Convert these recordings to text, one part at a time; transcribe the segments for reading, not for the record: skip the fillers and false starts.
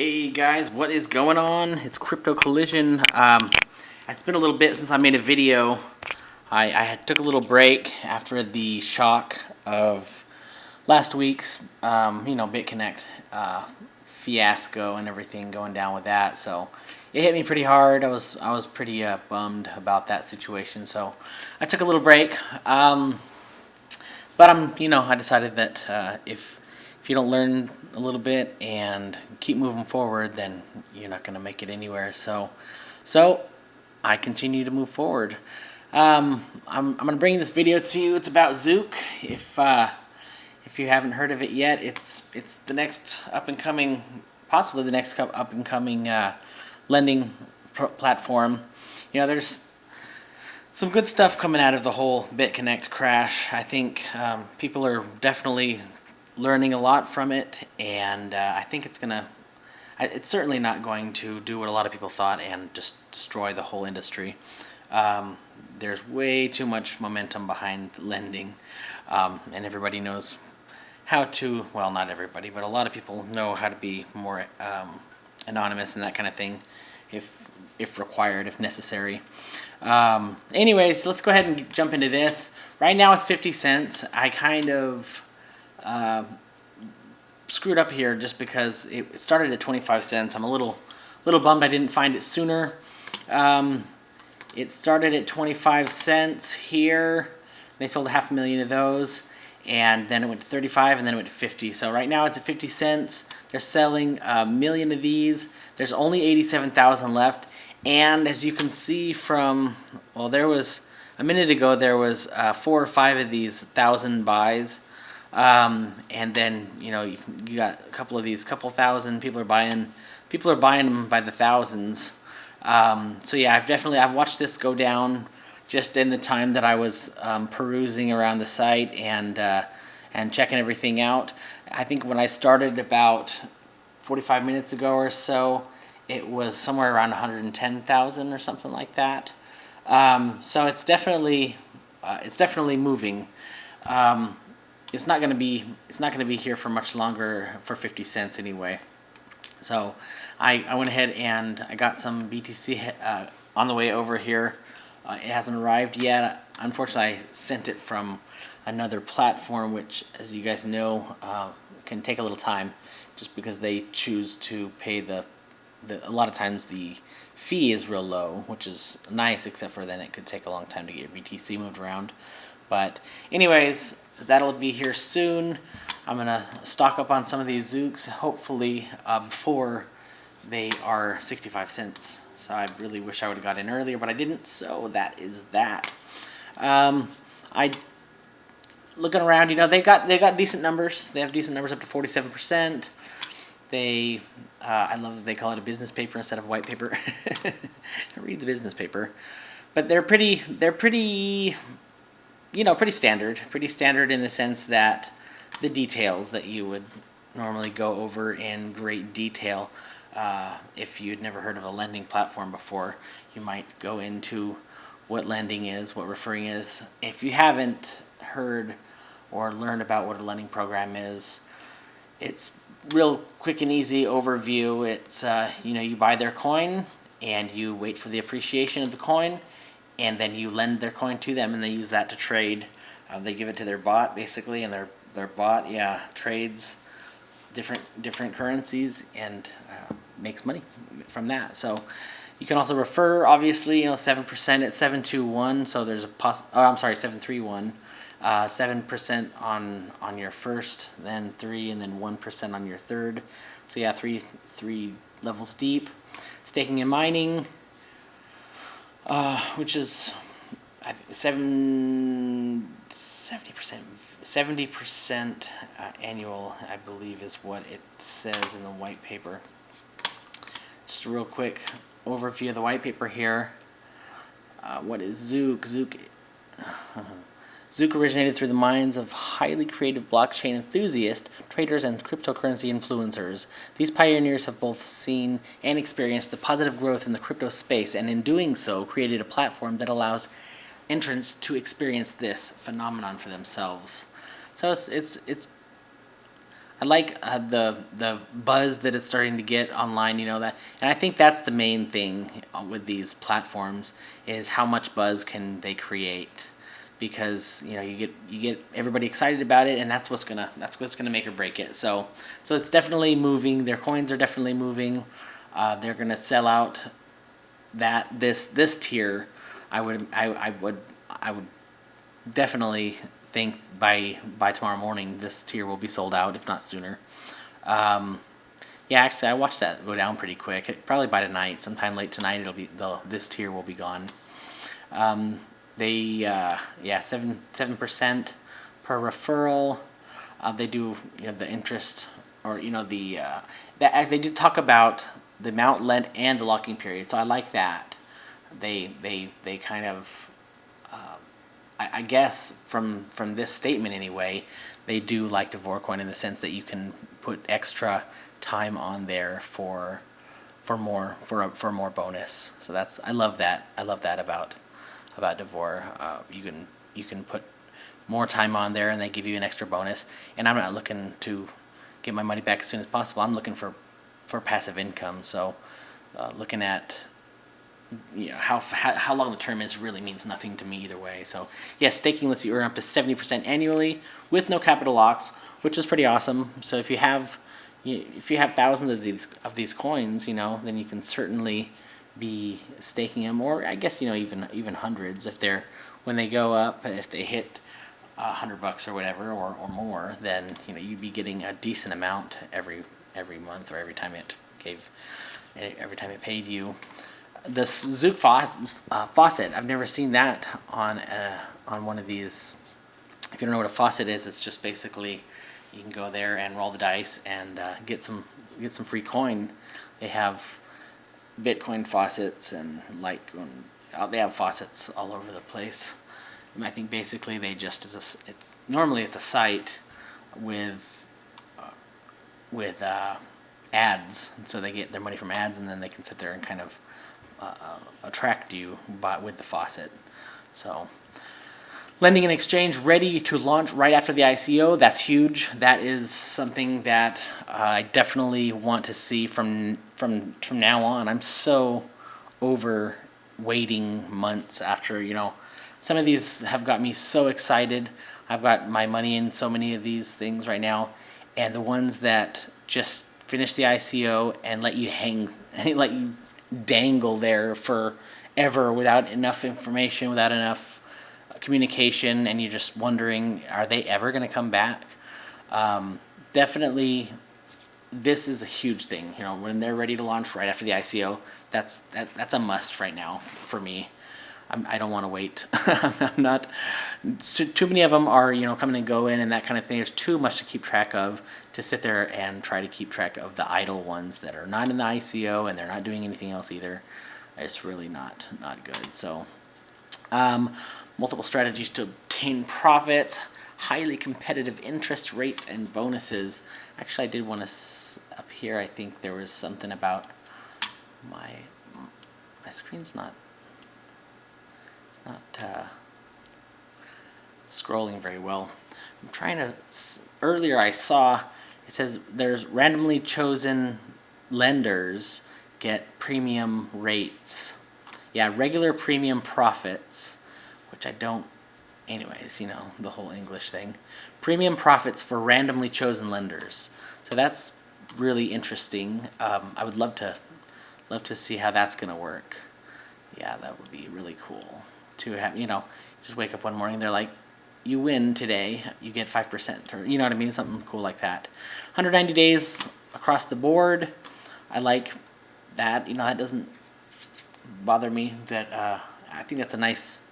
Hey guys, what is going on? It's Crypto Collision. It's been a little bit since I made a video. I took a little break after the shock of last week's, Bitconnect fiasco and everything going down with that. So it hit me pretty hard. I was pretty bummed about that situation. So I took a little break. But I decided that if you don't learn a little bit and keep moving forward, then you're not going to make it anywhere. So I continue to move forward. I'm going to bring this video to you. It's about Zouk. If you haven't heard of it yet, it's the next possibly the next up and coming lending platform. There's some good stuff coming out of the whole Bitconnect crash. I think people are definitely learning a lot from it, and I think it's certainly not going to do what a lot of people thought and just destroy the whole industry. There's way too much momentum behind lending, and everybody knows how to, well, not everybody, but a lot of people know how to be more anonymous and that kind of thing, if required, if necessary. Anyways, let's go ahead and jump into this. Right now it's 50 cents. I kind of screwed up here just because it started at 25 cents. I'm a little bummed I didn't find it sooner. It started at 25 cents here. They sold 500,000 of those, and then it went to 35, and then it went to 50. So right now it's at 50 cents. They're selling 1 million of these. There's only 87,000 left, and as you can see from, well, there was a minute ago there was 4 or 5 of these 1,000 buys. And then you got a couple of these, couple thousand people are buying them by the thousands. So yeah, I've watched this go down just in the time that I was perusing around the site and checking everything out. I think when I started about 45 minutes ago or so, it was somewhere around 110,000 or something like that. So it's definitely moving. It's not going to be here for much longer for 50 cents anyway. So I went ahead and I got some BTC on the way over here. It hasn't arrived yet. Unfortunately, I sent it from another platform, which, as you guys know, can take a little time, just because they choose to pay a lot of times the fee is real low, which is nice, except for then it could take a long time to get your BTC moved around. But anyways, that'll be here soon. I'm going to stock up on some of these Zouks, hopefully before they are 65 cents. So I really wish I would have got in earlier, but I didn't, so that is that. Looking around, they got decent numbers. They have decent numbers up to 47%. I love that they call it a business paper instead of white paper. I read the business paper. But they're pretty standard in the sense that the details that you would normally go over in great detail. If you'd never heard of a lending platform before, you might go into what lending is, what referring is. If you haven't heard or learned about what a lending program is, it's real quick and easy overview. It's you buy their coin and you wait for the appreciation of the coin, and then you lend their coin to them, and they use that to trade. They give it to their bot, basically, and their bot, trades different currencies and makes money from that. So you can also refer, obviously, 7% at 721. So there's 731. 7% on your first, then 3, and then 1% on your third. So yeah, three levels deep. Staking and mining, which is 70% annual, I believe, is what it says in the white paper. Just a real quick overview of the white paper here. What is Zouk? Zouk originated through the minds of highly creative blockchain enthusiasts, traders, and cryptocurrency influencers. These pioneers have both seen and experienced the positive growth in the crypto space, and in doing so, created a platform that allows entrants to experience this phenomenon for themselves. So it's I like the buzz that it's starting to get online. That, and I think that's the main thing with these platforms is how much buzz can they create, because you get everybody excited about it, and that's what's gonna make or break it. So it's definitely moving. Their coins are definitely moving. They're gonna sell out this tier. I would definitely think by tomorrow morning this tier will be sold out, if not sooner. Yeah, actually, I watched that go down pretty quick. Probably by tonight, sometime late tonight, this tier will be gone. They 7% per referral. They do the interest, or they did talk about the amount lent and the locking period. So I like that. They kind of I guess from this statement anyway, they do like Davor Coin in the sense that you can put extra time on there for more bonus. So I love that. I love that about Davor. You can put more time on there, and they give you an extra bonus. And I'm not looking to get my money back as soon as possible. I'm looking for passive income. So looking at how long the term is really means nothing to me either way. So yes, staking lets you earn up to 70% annually with no capital locks, which is pretty awesome. So if you have thousands of these coins, then you can certainly be staking them, or I guess even hundreds when they go up, if they hit $100 or whatever or more, then you'd be getting a decent amount every month, or every time it paid you. The Zouk faucet, I've never seen that on one of these. If you don't know what a faucet is, it's just basically you can go there and roll the dice and get some free coin. They have Bitcoin faucets and they have faucets all over the place. And I think basically they just normally it's a site with ads, and so they get their money from ads, and then they can sit there and kind of attract you with the faucet. So lending and exchange ready to launch right after the ICO. That's huge. That is something that I definitely want to see from now on. I'm so over waiting months after, some of these have got me so excited. I've got my money in so many of these things right now, and the ones that just finish the ICO and let you let you dangle there forever without enough information, without enough communication, and you're just wondering, are they ever going to come back? Definitely, this is a huge thing. When they're ready to launch right after the ICO, that's a must right now for me. I don't want to wait. I'm not. Too many of them are coming and going and that kind of thing. There's too much to keep track of to sit there and try to keep track of the idle ones that are not in the ICO and they're not doing anything else either. It's really not good. So multiple strategies to obtain profits, highly competitive interest rates and bonuses. Actually, I did want to up here. I think there was something about my screen's not. It's not scrolling very well. I'm trying to. Earlier, I saw it says there's randomly chosen lenders get premium rates. Yeah, regular premium profits, which I don't. Anyways, the whole English thing. Premium profits for randomly chosen lenders. So that's really interesting. I would love to see how that's gonna work. Yeah, that would be really cool to have. Just wake up one morning, they're like, you win today, you get 5%, or what I mean, something cool like that. 190 days across the board. I like that. That doesn't bother me. That I think that's a nice.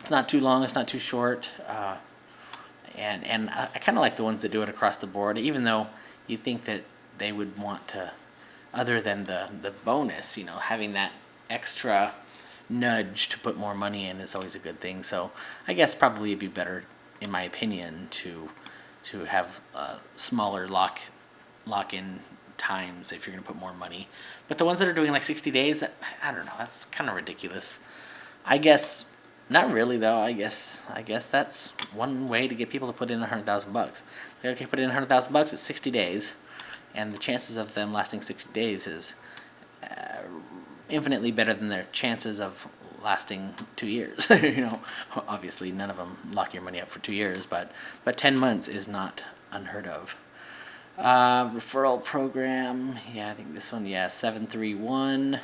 It's not too long. It's not too short. And I kind of like the ones that do it across the board, even though you think that they would want to, other than the bonus, having that extra nudge to put more money in is always a good thing. So I guess probably it'd be better, in my opinion, to have smaller lock-in times if you're going to put more money. But the ones that are doing like 60 days, I don't know, that's kind of ridiculous. I guess Not really though. I guess that's one way to get people to put in $100,000. They okay, put in $100,000. It's 60 days, and the chances of them lasting 60 days is infinitely better than their chances of lasting 2 years. Obviously none of them lock your money up for 2 years, but 10 months is not unheard of. Referral program, yeah, I think this one, yeah, 731,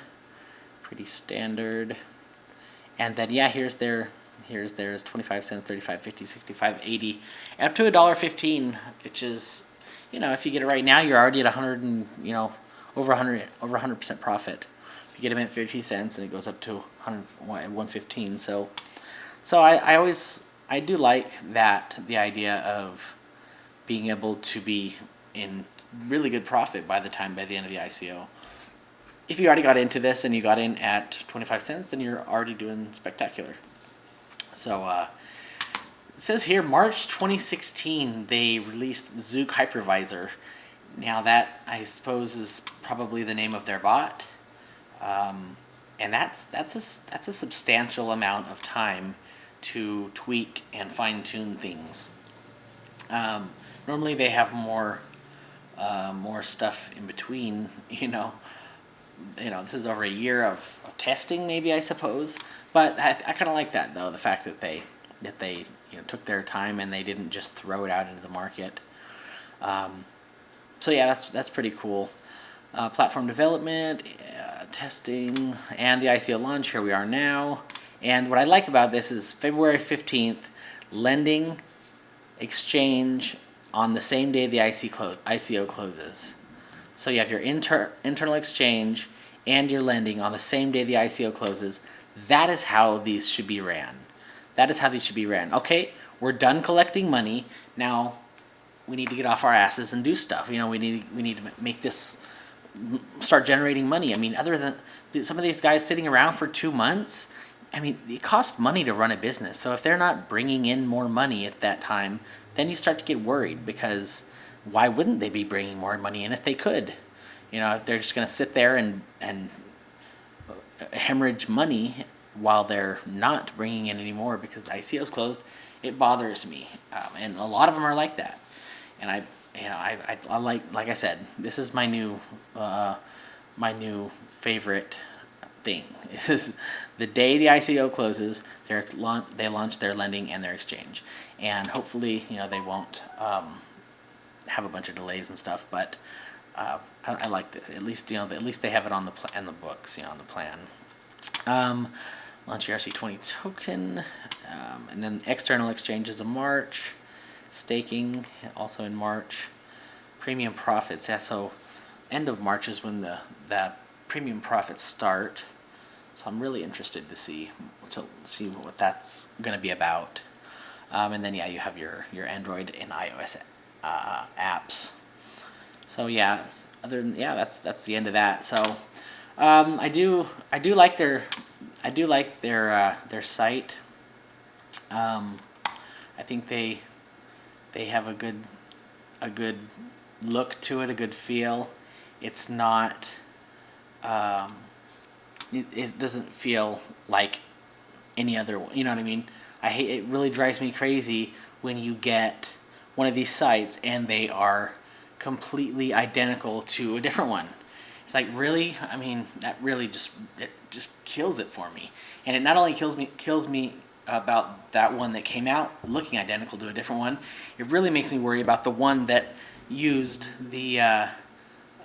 pretty standard. And then yeah, here's theirs 25 cents, 35, 50, 65, 80, up to $1.15, which is, if you get it right now, you're already at 100 and over 100% profit. If you get them at 50 cents, and it goes up to 115. So I do like that, the idea of being able to be in really good profit by the end of the ICO. If you already got into this and you got in at 25 cents, then you're already doing spectacular. So it says here, March 2016, they released Zouk Hypervisor. Now that, I suppose, is probably the name of their bot. And that's a substantial amount of time to tweak and fine-tune things. Normally they have more stuff in between, this is over a year of testing, maybe, I suppose. But I kind of like that, though, the fact that they took their time and they didn't just throw it out into the market. So yeah, that's pretty cool. Platform development, testing, and the ICO launch. Here we are now. And what I like about this is February 15th, lending, exchange on the same day the ICO closes. So you have your internal exchange and your lending on the same day the ICO closes. That is how these should be ran. Okay, we're done collecting money. Now we need to get off our asses and do stuff. We need to make this start generating money. I mean, other than some of these guys sitting around for 2 months, I mean, it costs money to run a business. So if they're not bringing in more money at that time, then you start to get worried, because why wouldn't they be bringing more money in if they could? If they're just going to sit there and hemorrhage money while they're not bringing in any more because the ICO's closed, it bothers me. And a lot of them are like that. And I like I said, this is my new favorite thing. Is the day the ICO closes, they launch their lending and their exchange, and hopefully they won't have a bunch of delays and stuff. But I like this. At least they have it on the books, on the plan. Launch your RC20 token, and then external exchanges in March. Staking also in March. Premium profits. Yeah, so end of March is when the premium profits start. So I'm really interested to see what that's going to be about. And then yeah, you have your Android and iOS apps. So yeah, that's the end of that. So I do like their site. I think they have a good look to it, a good feel. It's not it doesn't feel like any other one. You know what I mean? It really drives me crazy when you get one of these sites and they are completely identical to a different one. It's like, really? I mean, that really just kills it for me. And it not only kills me about that one that came out looking identical to a different one, it really makes me worry about the one that used the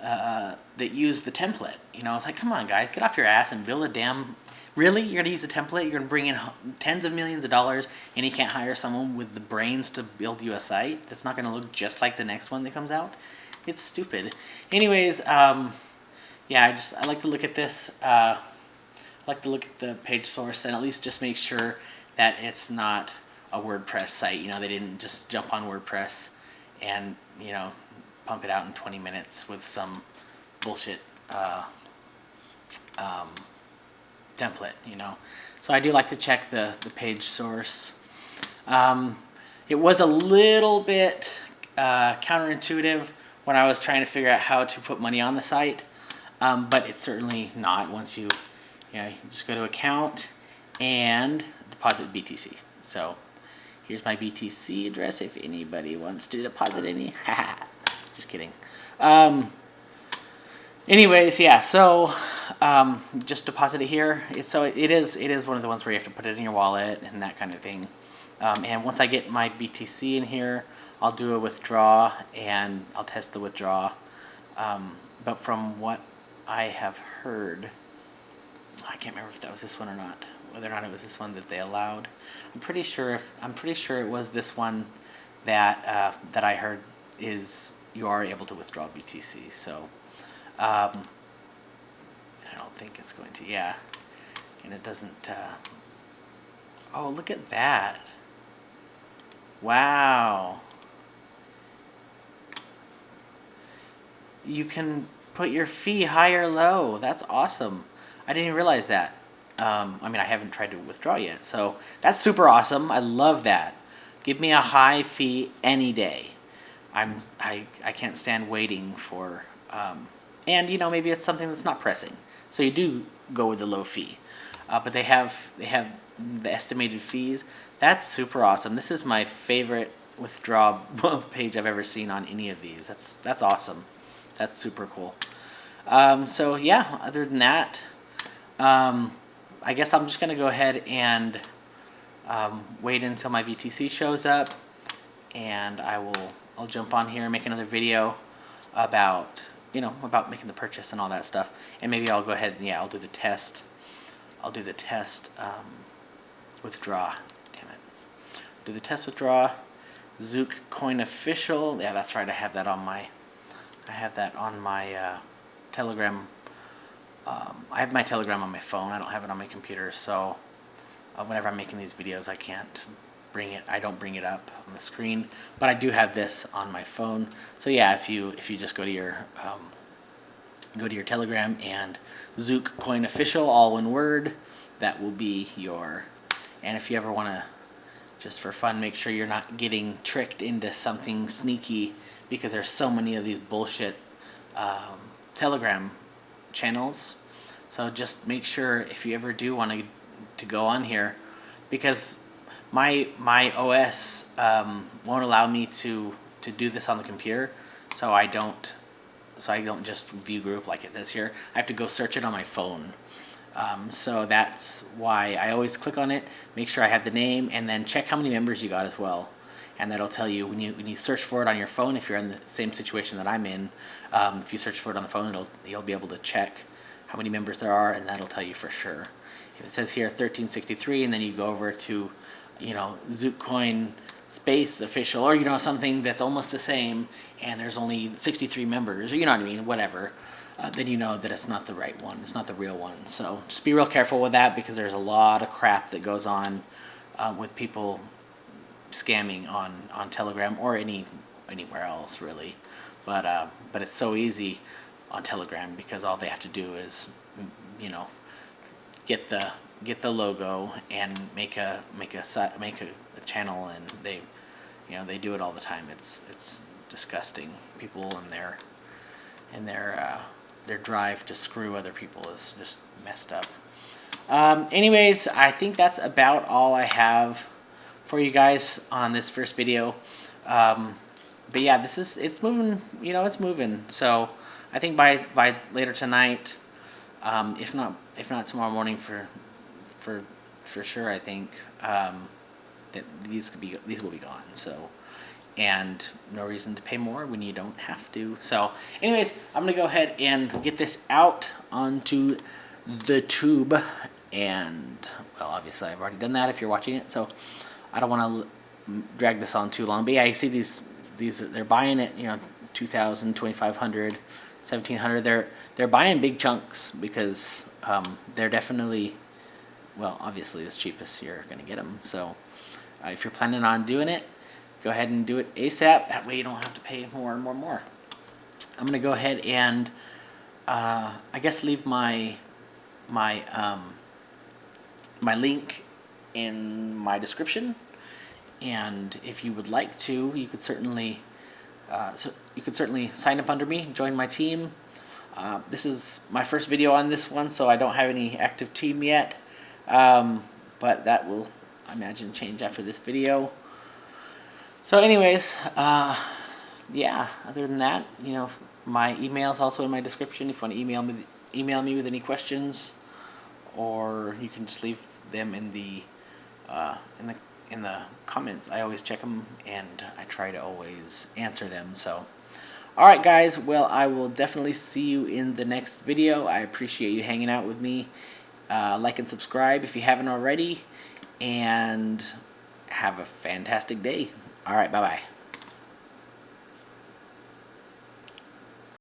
template. It's like, come on, guys, get off your ass and build a damn. Really, you're gonna use a template? You're gonna bring in tens of millions of dollars, and you can't hire someone with the brains to build you a site that's not gonna look just like the next one that comes out? It's stupid. Anyways, yeah, I like to look at this. I like to look at the page source and at least just make sure that it's not a WordPress site. They didn't just jump on WordPress and pump it out in 20 minutes with some bullshit template. So I do like to check the page source. It was a little bit counterintuitive when I was trying to figure out how to put money on the site, but it's certainly not once you just go to account and deposit BTC. So here's my BTC address if anybody wants to deposit any. Just kidding. Anyways, yeah, so just deposit it here. It is one of the ones where you have to put it in your wallet and that kind of thing. And once I get my BTC in here, I'll do a withdraw and I'll test the withdraw. But from what I have heard, I can't remember if that was this one or not. Whether or not it was this one that they allowed. I'm pretty sure it was this one that that I heard is you are able to withdraw BTC. So I don't think it's going to. Yeah, and it doesn't. Oh, look at that! Wow. You can put your fee high or low. That's awesome. I didn't even realize that. I mean, I haven't tried to withdraw yet, so that's super awesome. I love that. Give me a high fee any day. I can't stand waiting for, and you know, maybe it's something that's not pressing, so you do go with the low fee. But they have the estimated fees. That's super awesome. This is my favorite withdraw page I've ever seen on any of these. That's awesome. That's super cool. So yeah, other than that, I guess I'm just gonna go ahead and wait until my BTC shows up, and I'll jump on here and make another video about making the purchase and all that stuff, and maybe I'll go ahead and I'll do the test. Withdraw. Damn it. Do the test withdraw. Zouk Coin official. Yeah, that's right. I have that on my Telegram. I have my Telegram on my phone. I don't have it on my computer, so whenever I'm making these videos, I don't bring it up on the screen, but I do have this on my phone. So yeah, if you just go to your Telegram and Zouk Coin official, all one word, that will be your. And if you ever want to, just for fun, make sure you're not getting tricked into something sneaky, because there's so many of these bullshit Telegram channels. So just make sure if you ever do want to go on here, because my OS won't allow me to do this on the computer, so I don't just view group like it says here. I have to go search it on my phone. So that's why I always click on it, make sure I have the name, and then check how many members you got as well. And that'll tell you when you search for it on your phone, if you're in the same situation that I'm in. If you search for it on the phone, you'll be able to check how many members there are, and that'll tell you for sure. If it says here 1363, and then you go over to Zouk Coin space official, or something that's almost the same, and there's only 63 members, or you know what I mean, whatever, then you know that it's not the right one, it's not the real one. So just be real careful with that, because there's a lot of crap that goes on with people scamming on Telegram or anywhere else really, but it's so easy on Telegram, because all they have to do is get the logo and make a channel, and they do it all the time. It's disgusting. People and their drive to screw other people is just messed up. Anyways, I think that's about all I have for you guys on this first video. But yeah, it's moving. It's moving. So I think by later tonight, if not tomorrow morning for sure, I think that these will be gone. So, and no reason to pay more when you don't have to. So anyways, I'm gonna go ahead and get this out onto the tube, and well, obviously I've already done that if you're watching it, so I don't want to drag this on too long. But yeah, you see these they're buying it, 2,000, 2,500, 1,700. They're buying big chunks, because they're definitely, well, obviously as cheap as you're gonna get them. So if you're planning on doing it, go ahead and do it ASAP. That way you don't have to pay more and more. I'm gonna go ahead and I guess leave my link in my description, and if you would like to, you could certainly sign up under me, join my team. This is my first video on this one, so I don't have any active team yet, but that will I imagine change after this video. So anyways, yeah, other than that, you know, my email is also in my description if you want to email me with any questions, or you can just leave them in the comments. I always check them and I try to always answer them. So alright guys, well, I will definitely see you in the next video. I appreciate you hanging out with me. Like and subscribe if you haven't already, and have a fantastic day. Alright, bye bye.